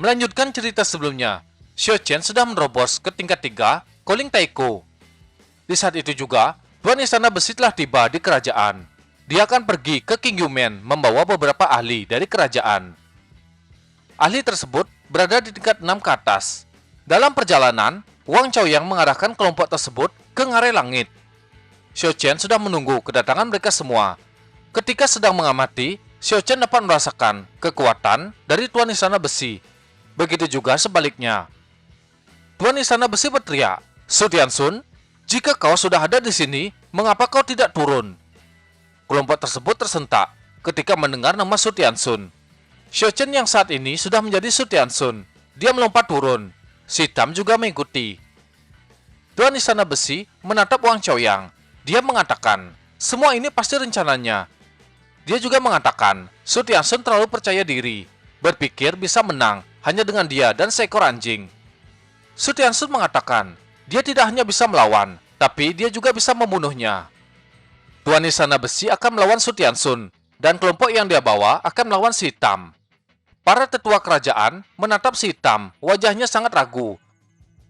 Melanjutkan cerita sebelumnya, Xiao Chen sudah menerobos ke tingkat 3 Koling Taiko. Di saat itu juga, Tuan Istana Besi telah tiba di kerajaan. Dia akan pergi ke King Yumen membawa beberapa ahli dari kerajaan. Ahli tersebut berada di tingkat 6 ke atas. Dalam perjalanan, Wang Chaoyang mengarahkan kelompok tersebut ke ngarai langit. Xiao Chen sudah menunggu kedatangan mereka semua. Ketika sedang mengamati, Xiao Chen dapat merasakan kekuatan dari Tuan Istana Besi. Begitu juga sebaliknya. Tuan Istana Besi berteriak, "Su Tianxun, jika kau sudah ada di sini, mengapa kau tidak turun?" Kelompok tersebut tersentak ketika mendengar nama Su Tianxun. Xiao Chen yang saat ini sudah menjadi Su Tianxun. Dia melompat turun. Si Tam juga mengikuti. Tuan Istana Besi menatap Wang Chaoyang. Dia mengatakan, semua ini pasti rencananya. Dia juga mengatakan, Su Tianxun terlalu percaya diri, berpikir bisa menang hanya dengan dia dan seekor anjing. Su Tianxun mengatakan, dia tidak hanya bisa melawan, tapi dia juga bisa membunuhnya. Tuan Istana Besi akan melawan Su Tianxun, dan kelompok yang dia bawa akan melawan Si Tam. Para tetua kerajaan menatap Si Tam, wajahnya sangat ragu.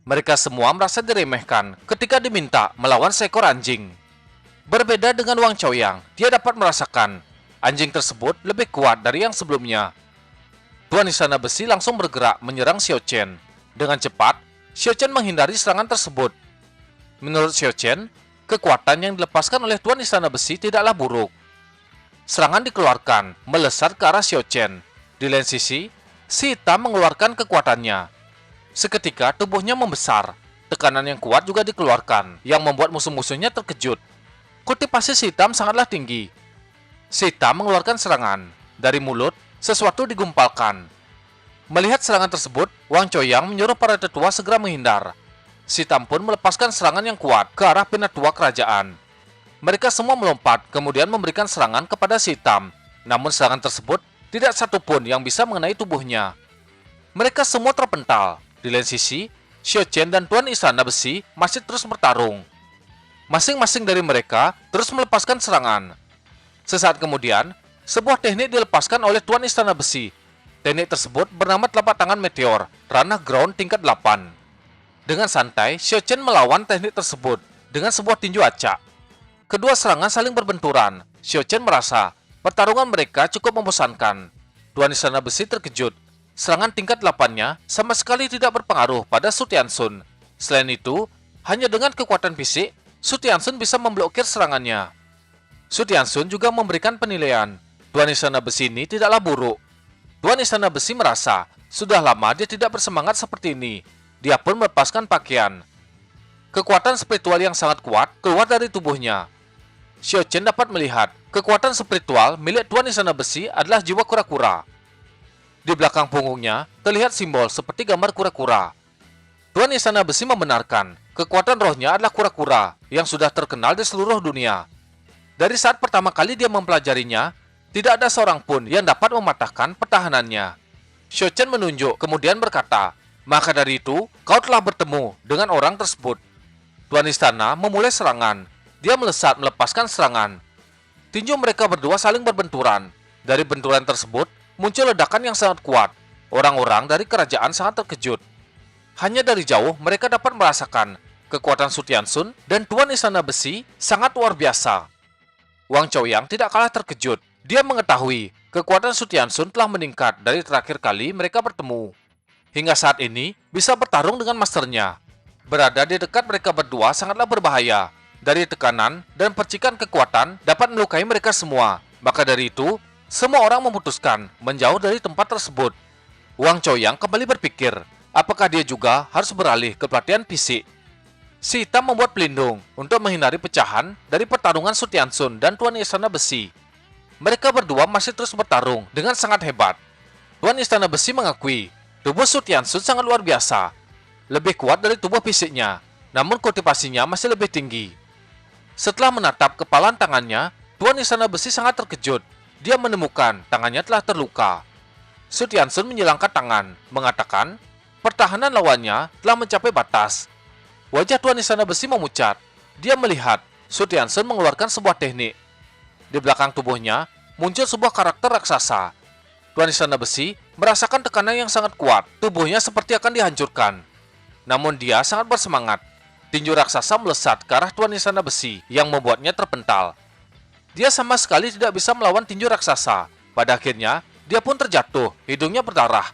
Mereka semua merasa diremehkan ketika diminta melawan seekor anjing. Berbeda dengan Wang Chaoyang, dia dapat merasakan anjing tersebut lebih kuat dari yang sebelumnya. Tuan Istana Besi langsung bergerak menyerang Xiao Chen. Dengan cepat, Xiao Chen menghindari serangan tersebut. Menurut Xiao Chen, kekuatan yang dilepaskan oleh Tuan Istana Besi tidaklah buruk. Serangan dikeluarkan, melesat ke arah Xiao Chen. Di lain sisi, Si Tam mengeluarkan kekuatannya. Seketika tubuhnya membesar. Tekanan yang kuat juga dikeluarkan, yang membuat musuh-musuhnya terkejut. Kultivasi Si Tam sangatlah tinggi. Si Tam mengeluarkan serangan. Dari mulut, sesuatu digumpalkan. Melihat serangan tersebut, Wang Chaoyang menyuruh para tetua segera menghindar. Si Tam pun melepaskan serangan yang kuat ke arah penatua kerajaan. Mereka semua melompat, kemudian memberikan serangan kepada Si Tam. Namun serangan tersebut tidak satu pun yang bisa mengenai tubuhnya. Mereka semua terpental. Di lain sisi, Xiao Chen dan Tuan Istana Besi masih terus bertarung. Masing-masing dari mereka terus melepaskan serangan. Sesaat kemudian, sebuah teknik dilepaskan oleh Tuan Istana Besi. Teknik tersebut bernama telapak tangan meteor, ranah ground tingkat 8. Dengan santai, Xiao Chen melawan teknik tersebut dengan sebuah tinju acak. Kedua serangan saling berbenturan. Xiao Chen merasa pertarungan mereka cukup membosankan. Tuan Istana Besi terkejut. Serangan tingkat 8-nya sama sekali tidak berpengaruh pada Su Tianxun. Selain itu, hanya dengan kekuatan fisik, Su Tianxun bisa memblokir serangannya. Su Tianxun juga memberikan penilaian. Tuan Istana Besi ini tidaklah buruk. Tuan Istana Besi merasa sudah lama dia tidak bersemangat seperti ini. Dia pun melepaskan pakaian. Kekuatan spiritual yang sangat kuat keluar dari tubuhnya. Xiao Chen dapat melihat kekuatan spiritual milik Tuan Istana Besi adalah jiwa kura-kura. Di belakang punggungnya terlihat simbol seperti gambar kura-kura. Tuan Istana Besi membenarkan kekuatan rohnya adalah kura-kura yang sudah terkenal di seluruh dunia. Dari saat pertama kali dia mempelajarinya, tidak ada seorang pun yang dapat mematahkan pertahanannya. Xiao Chen menunjuk kemudian berkata, maka dari itu, kau telah bertemu dengan orang tersebut. Tuan Istana memulai serangan. Dia melesat melepaskan serangan. Tinju mereka berdua saling berbenturan. Dari benturan tersebut, muncul ledakan yang sangat kuat. Orang-orang dari kerajaan sangat terkejut. Hanya dari jauh, mereka dapat merasakan kekuatan Su Tianxun dan Tuan Istana Besi sangat luar biasa. Wang Chaoyang tidak kalah terkejut. Dia mengetahui kekuatan Su Tianxun telah meningkat dari terakhir kali mereka bertemu. Hingga saat ini, bisa bertarung dengan masternya. Berada di dekat mereka berdua sangatlah berbahaya. Dari tekanan dan percikan kekuatan dapat melukai mereka semua. Maka dari itu, semua orang memutuskan menjauh dari tempat tersebut. Wang Chaoyang kembali berpikir, apakah dia juga harus beralih ke pelatihan fisik. Si Tam membuat pelindung untuk menghindari pecahan dari pertarungan Su Tianxun dan Tuan Istana Besi. Mereka berdua masih terus bertarung dengan sangat hebat. Tuan Istana Besi mengakui tubuh Su Tianxun sangat luar biasa. Lebih kuat dari tubuh fisiknya, namun kultivasinya masih lebih tinggi. Setelah menatap kepalan tangannya, Tuan Istana Besi sangat terkejut. Dia menemukan tangannya telah terluka. Su Tianxun menyilangkan tangan, mengatakan pertahanan lawannya telah mencapai batas. Wajah Tuan Istana Besi memucat. Dia melihat Su Tianxun mengeluarkan sebuah teknik. Di belakang tubuhnya muncul sebuah karakter raksasa. Tuan Istana Besi merasakan tekanan yang sangat kuat. Tubuhnya seperti akan dihancurkan. Namun dia sangat bersemangat. Tinju raksasa melesat ke arah Tuan Istana Besi yang membuatnya terpental. Dia sama sekali tidak bisa melawan tinju raksasa. Pada akhirnya, dia pun terjatuh, hidungnya berdarah.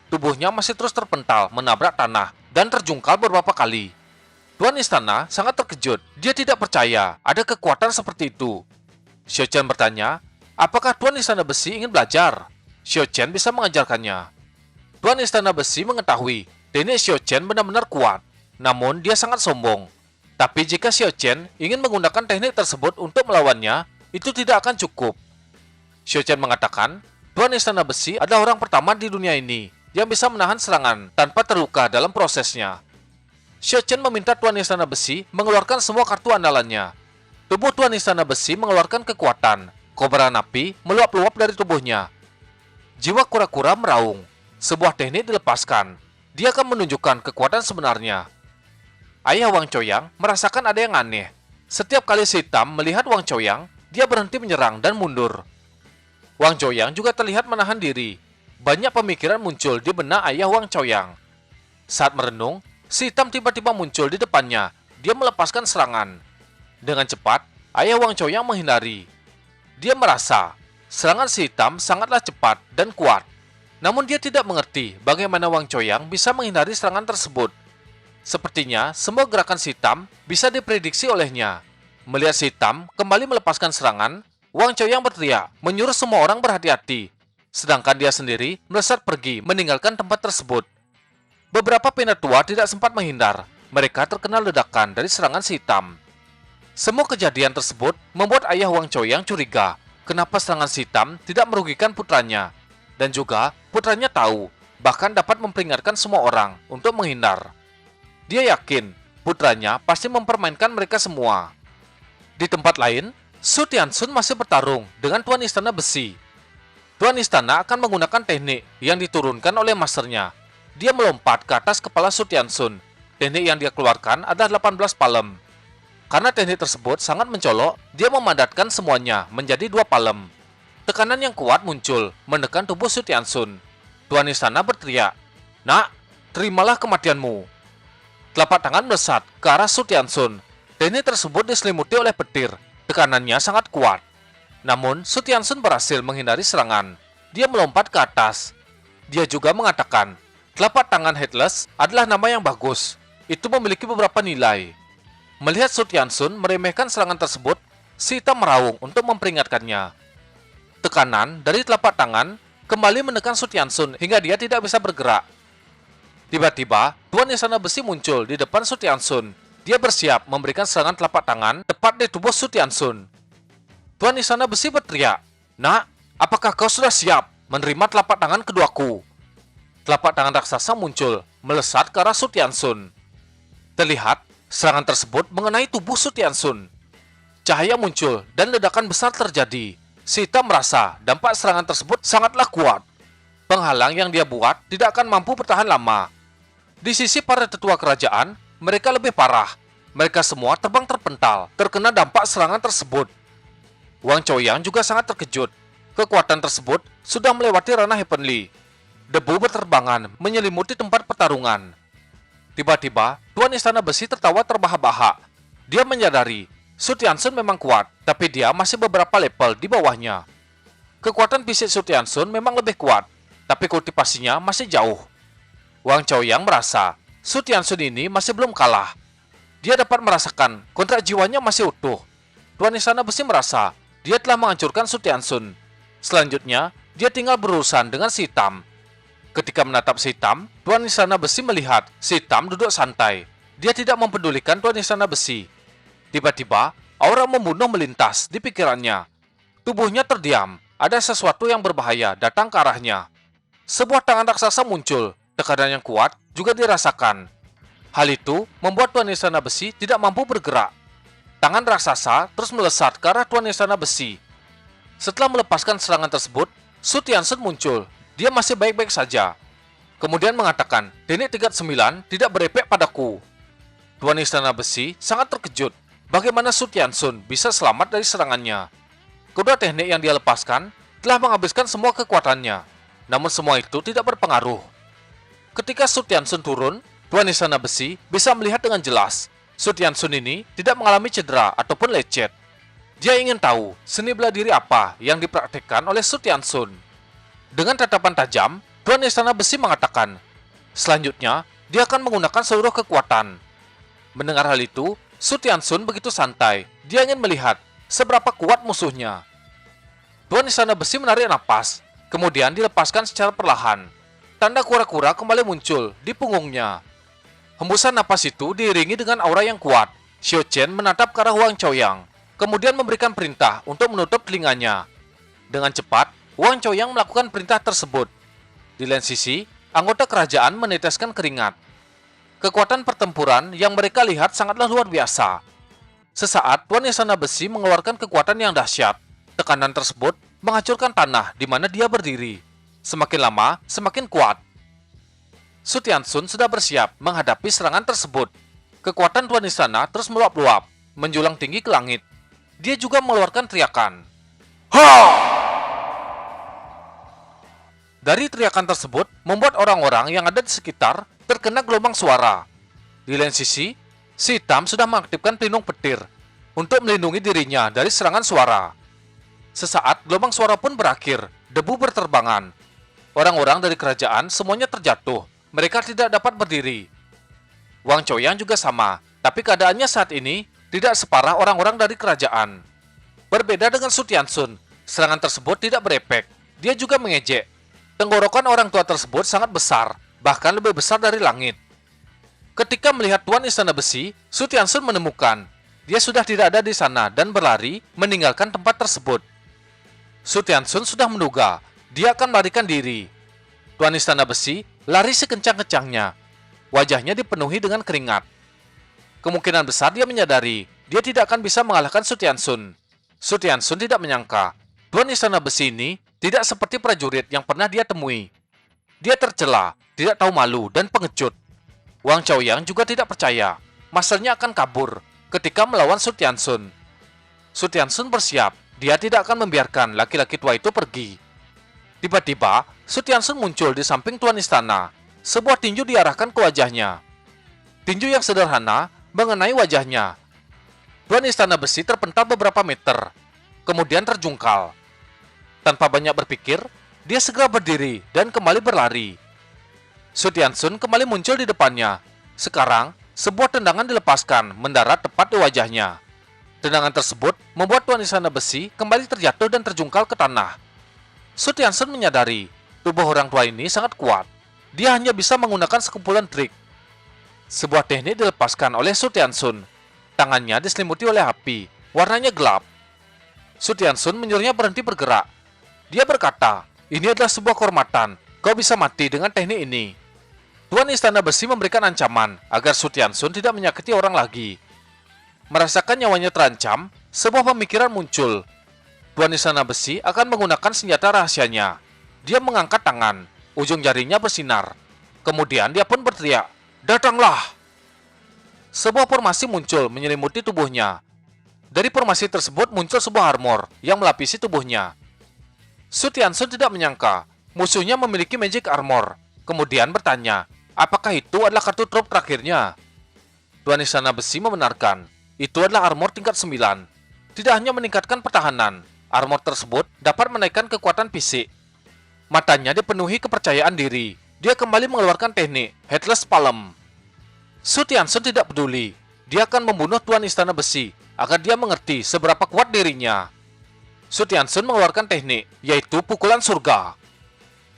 Tubuhnya masih terus terpental, menabrak tanah, dan terjungkal beberapa kali. Tuan Istana sangat terkejut. Dia tidak percaya ada kekuatan seperti itu. Xiao Chen bertanya, apakah Tuan Istana Besi ingin belajar? Xiao Chen bisa mengajarkannya. Tuan Istana Besi mengetahui teknik Xiao Chen benar-benar kuat. Namun dia sangat sombong. Tapi jika Xiao Chen ingin menggunakan teknik tersebut untuk melawannya, itu tidak akan cukup. Xiao Chen mengatakan, Tuan Istana Besi adalah orang pertama di dunia ini yang bisa menahan serangan tanpa terluka dalam prosesnya. Xiao Chen meminta Tuan Istana Besi mengeluarkan semua kartu andalannya. Tubuh Tuan Istana Besi mengeluarkan kekuatan. Kobaran api meluap-luap dari tubuhnya. Jiwa kura-kura meraung. Sebuah teknik dilepaskan. Dia akan menunjukkan kekuatan sebenarnya. Ayah Wang Choyang merasakan ada yang aneh. Setiap kali si Hitam melihat Wang Choyang, dia berhenti menyerang dan mundur. Wang Choyang juga terlihat menahan diri. Banyak pemikiran muncul di benak ayah Wang Choyang. Saat merenung, si Hitam tiba-tiba muncul di depannya. Dia melepaskan serangan. Dengan cepat, ayah Wang Choyang menghindari. Dia merasa serangan si Hitam sangatlah cepat dan kuat. Namun dia tidak mengerti bagaimana Wang Choyang bisa menghindari serangan tersebut. Sepertinya semua gerakan si Hitam bisa diprediksi olehnya. Melihat si Hitam kembali melepaskan serangan, Wang Choyang berteriak, menyuruh semua orang berhati-hati. Sedangkan dia sendiri melesat pergi meninggalkan tempat tersebut. Beberapa penatua tidak sempat menghindar. Mereka terkena ledakan dari serangan si Hitam. Semua kejadian tersebut membuat ayah Wang Choyang curiga kenapa serangan si Hitam tidak merugikan putranya. Dan juga putranya tahu, bahkan dapat memperingatkan semua orang untuk menghindar. Dia yakin putranya pasti mempermainkan mereka semua. Di tempat lain, Su Tianxun masih bertarung dengan Tuan Istana Besi. Tuan Istana akan menggunakan teknik yang diturunkan oleh masternya. Dia melompat ke atas kepala Su Tianxun. Teknik yang dia keluarkan adalah 18 palem. Karena teknik tersebut sangat mencolok, dia memadatkan semuanya menjadi 2 palem. Tekanan yang kuat muncul, menekan tubuh Su Tianxun. Tuan Istana berteriak, "Nak, terimalah kematianmu." Telapak tangan melesat ke arah Su Tianxun. Teknik tersebut diselimuti oleh petir. Tekanannya sangat kuat. Namun, Su Tianxun berhasil menghindari serangan. Dia melompat ke atas. Dia juga mengatakan, telapak tangan Headless adalah nama yang bagus. Itu memiliki beberapa nilai. Melihat Su Tianxun meremehkan serangan tersebut, si Hitam meraung untuk memperingatkannya. Tekanan dari telapak tangan kembali menekan Su Tianxun hingga dia tidak bisa bergerak. Tiba-tiba, Tuan Istana Besi muncul di depan Su Tianxun. Dia bersiap memberikan serangan telapak tangan tepat di tubuh Su Tianxun. Tuan Istana Besi berteriak, "Nak, apakah kau sudah siap menerima telapak tangan keduaku?" Telapak tangan raksasa muncul, melesat ke arah Su Tianxun. Terlihat, serangan tersebut mengenai tubuh Su Tianxun. Cahaya muncul dan ledakan besar terjadi. Si Hitam merasa dampak serangan tersebut sangatlah kuat. Penghalang yang dia buat tidak akan mampu bertahan lama. Di sisi para tetua kerajaan, mereka lebih parah. Mereka semua terbang terpental, terkena dampak serangan tersebut. Wang Choyang juga sangat terkejut. Kekuatan tersebut sudah melewati ranah Heavenly. Debu berterbangan menyelimuti tempat pertarungan. Tiba-tiba, Tuan Istana Besi tertawa terbahak-bahak. Dia menyadari Su Tianxun memang kuat, tapi dia masih beberapa level di bawahnya. Kekuatan fisik Su Tianxun memang lebih kuat, tapi kultivasinya masih jauh. Wang Choyang merasa Su Tianxun ini masih belum kalah. Dia dapat merasakan kontrak jiwanya masih utuh. Tuan Istana Besi merasa dia telah menghancurkan Su Tianxun. Selanjutnya, dia tinggal berurusan dengan si Hitam. Ketika menatap si Hitam, Tuan Istana Besi melihat si Hitam duduk santai. Dia tidak mempedulikan Tuan Istana Besi. Tiba-tiba, aura membunuh melintas di pikirannya. Tubuhnya terdiam. Ada sesuatu yang berbahaya datang ke arahnya. Sebuah tangan raksasa muncul. Tekanan yang kuat juga dirasakan. Hal itu membuat Tuan Istana Besi tidak mampu bergerak. Tangan raksasa terus melesat ke arah Tuan Istana Besi. Setelah melepaskan serangan tersebut, Su Tianxun muncul. Dia masih baik-baik saja. Kemudian mengatakan, teknik tingkat 9 tidak berefek padaku. Tuan Istana Besi sangat terkejut. Bagaimana Su Tianxun bisa selamat dari serangannya? Kedua teknik yang dia lepaskan telah menghabiskan semua kekuatannya. Namun semua itu tidak berpengaruh. Ketika Su Tianxun turun, Tuan Istana Besi bisa melihat dengan jelas Su Tianxun ini tidak mengalami cedera ataupun lecet. Dia ingin tahu seni bela diri apa yang dipraktikkan oleh Su Tianxun. Dengan tatapan tajam, Tuan Istana Besi mengatakan, selanjutnya dia akan menggunakan seluruh kekuatan. Mendengar hal itu, Su Tianxun begitu santai. Dia ingin melihat seberapa kuat musuhnya. Tuan Istana Besi menarik napas, kemudian dilepaskan secara perlahan. Tanda kura-kura kembali muncul di punggungnya. Hembusan napas itu diiringi dengan aura yang kuat. Xiao Chen menatap ke arah Wang Chaoyang, kemudian memberikan perintah untuk menutup telinganya. Dengan cepat, Wang Chaoyang melakukan perintah tersebut. Di lain sisi, anggota kerajaan meneteskan keringat. Kekuatan pertempuran yang mereka lihat sangatlah luar biasa. Sesaat, Tuan Istana Besi mengeluarkan kekuatan yang dahsyat. Tekanan tersebut menghancurkan tanah di mana dia berdiri. Semakin lama, semakin kuat. Su Tianxun sudah bersiap menghadapi serangan tersebut. Kekuatan Tuan Istana terus meluap-luap, menjulang tinggi ke langit. Dia juga mengeluarkan teriakan. Ha! Dari teriakan tersebut, membuat orang-orang yang ada di sekitar terkena gelombang suara. Di lain sisi, si hitam sudah mengaktifkan pelindung petir untuk melindungi dirinya dari serangan suara. Sesaat, gelombang suara pun berakhir, debu berterbangan. Orang-orang dari kerajaan semuanya terjatuh. Mereka tidak dapat berdiri. Wang Chaoyang juga sama, tapi keadaannya saat ini tidak separah orang-orang dari kerajaan. Berbeda dengan Su Tianxun, serangan tersebut tidak berefek. Dia juga mengejek. Tenggorokan orang tua tersebut sangat besar, bahkan lebih besar dari langit. Ketika melihat Tuan Istana Besi, Su Tianxun menemukan dia sudah tidak ada di sana dan berlari meninggalkan tempat tersebut. Su Tianxun sudah menduga dia akan melarikan diri. Tuan Istana Besi lari sekencang-kencangnya. Wajahnya dipenuhi dengan keringat. Kemungkinan besar dia menyadari dia tidak akan bisa mengalahkan Su Tianxun. Su Tianxun tidak menyangka Tuan Istana Besi ini tidak seperti prajurit yang pernah dia temui. Dia tercela, tidak tahu malu, dan pengecut. Wang Chaoyang juga tidak percaya masternya akan kabur ketika melawan Su Tianxun. Su Tianxun bersiap, dia tidak akan membiarkan laki-laki tua itu pergi. Tiba-tiba, Su Tianxun muncul di samping Tuan Istana. Sebuah tinju diarahkan ke wajahnya. Tinju yang sederhana mengenai wajahnya. Tuan Istana Besi terpental beberapa meter, kemudian terjungkal. Tanpa banyak berpikir, dia segera berdiri dan kembali berlari. Su Tianxun kembali muncul di depannya. Sekarang, sebuah tendangan dilepaskan mendarat tepat di wajahnya. Tendangan tersebut membuat Tuan Istana Besi kembali terjatuh dan terjungkal ke tanah. Su Tianxun menyadari tubuh orang tua ini sangat kuat. Dia hanya bisa menggunakan sekumpulan trik. Sebuah teknik dilepaskan oleh Su Tianxun. Tangannya diselimuti oleh api, warnanya gelap. Su Tianxun menyuruhnya berhenti bergerak. Dia berkata, ini adalah sebuah kehormatan. Kau bisa mati dengan teknik ini. Tuan Istana Besi memberikan ancaman agar Su Tianxun tidak menyakiti orang lagi. Merasakan nyawanya terancam, sebuah pemikiran muncul. Tuan Istana Besi akan menggunakan senjata rahasianya. Dia mengangkat tangan, ujung jarinya bersinar. Kemudian dia pun berteriak, "Datanglah!" Sebuah formasi muncul menyelimuti tubuhnya. Dari formasi tersebut muncul sebuah armor yang melapisi tubuhnya. Su Tianxun tidak menyangka musuhnya memiliki magic armor. Kemudian bertanya, apakah itu adalah kartu drop terakhirnya? Tuan Istana Besi membenarkan, itu adalah armor tingkat 9. Tidak hanya meningkatkan pertahanan, armor tersebut dapat menaikkan kekuatan fisik. Matanya dipenuhi kepercayaan diri. Dia kembali mengeluarkan teknik Headless Palm. Su Tianxun tidak peduli. Dia akan membunuh Tuan Istana Besi agar dia mengerti seberapa kuat dirinya. Su Tianxun mengeluarkan teknik, yaitu pukulan surga.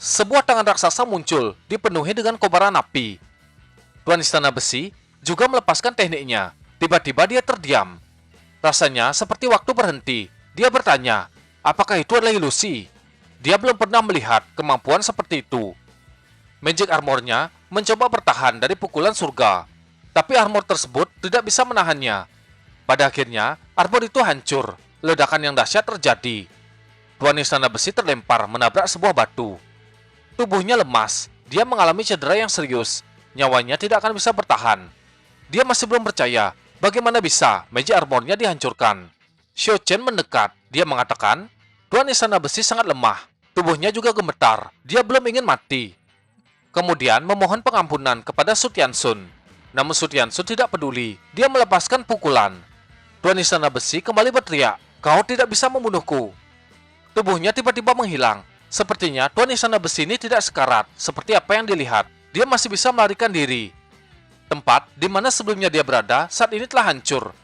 Sebuah tangan raksasa muncul, dipenuhi dengan kobaran api. Tuan Istana Besi juga melepaskan tekniknya. Tiba-tiba dia terdiam. Rasanya seperti waktu berhenti. Dia bertanya, apakah itu adalah ilusi? Dia belum pernah melihat kemampuan seperti itu. Magic armornya mencoba bertahan dari pukulan surga, tapi armor tersebut tidak bisa menahannya. Pada akhirnya, armor itu hancur. Ledakan yang dahsyat terjadi. Tuan Istana Besi terlempar menabrak sebuah batu. Tubuhnya lemas. Dia mengalami cedera yang serius. Nyawanya tidak akan bisa bertahan. Dia masih belum percaya bagaimana bisa magic armornya dihancurkan. Xiao Chen mendekat. Dia mengatakan, Tuan Istana Besi sangat lemah. Tubuhnya juga gemetar, dia belum ingin mati. Kemudian memohon pengampunan kepada Sutiansun. Namun Sutiansun tidak peduli, dia melepaskan pukulan. Tuan Istana Besi kembali berteriak, "Kau tidak bisa membunuhku." Tubuhnya tiba-tiba menghilang. Sepertinya Tuan Istana Besi ini tidak sekarat, seperti apa yang dilihat. Dia masih bisa melarikan diri. Tempat di mana sebelumnya dia berada saat ini telah hancur.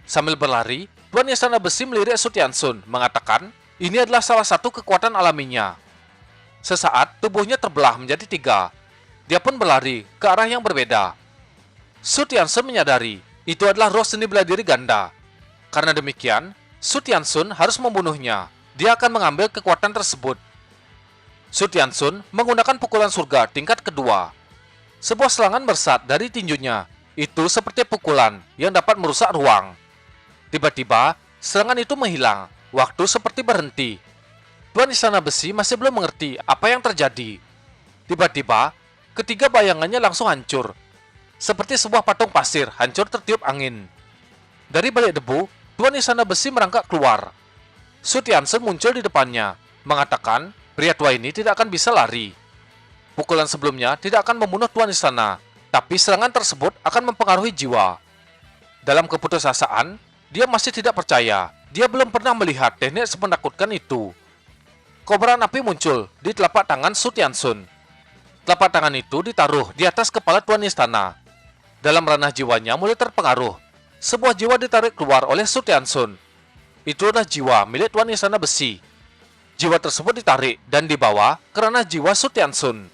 Sambil berlari, Tuan Istana Besi melirik Sutiansun, mengatakan, ini adalah salah satu kekuatan alaminya. Sesaat, tubuhnya terbelah menjadi 3. Dia pun berlari ke arah yang berbeda. Sutiansun menyadari, itu adalah roh seni bela diri ganda. Karena demikian, Sutiansun harus membunuhnya. Dia akan mengambil kekuatan tersebut. Sutiansun menggunakan pukulan surga tingkat kedua. Sebuah serangan bersat dari tinjunya. Itu seperti pukulan yang dapat merusak ruang. Tiba-tiba, serangan itu menghilang. Waktu seperti berhenti. Tuan Istana Besi masih belum mengerti apa yang terjadi. Tiba-tiba, ketiga bayangannya langsung hancur. Seperti sebuah patung pasir hancur tertiup angin. Dari balik debu, Tuan Istana Besi merangkak keluar. Sutiansun muncul di depannya, mengatakan pria tua ini tidak akan bisa lari. Pukulan sebelumnya tidak akan membunuh Tuan Istana, tapi serangan tersebut akan mempengaruhi jiwa. Dalam keputusasaan, dia masih tidak percaya. Dia belum pernah melihat teknik semenakutkan itu. Kobaran api muncul di telapak tangan Sutiansun. Telapak tangan itu ditaruh di atas kepala Tuan Istana. Dalam ranah jiwanya mulai terpengaruh. Sebuah jiwa ditarik keluar oleh Sutiansun. Itu adalah jiwa milik Tuan Istana Besi. Jiwa tersebut ditarik dan dibawa ke ranah jiwa Sutiansun.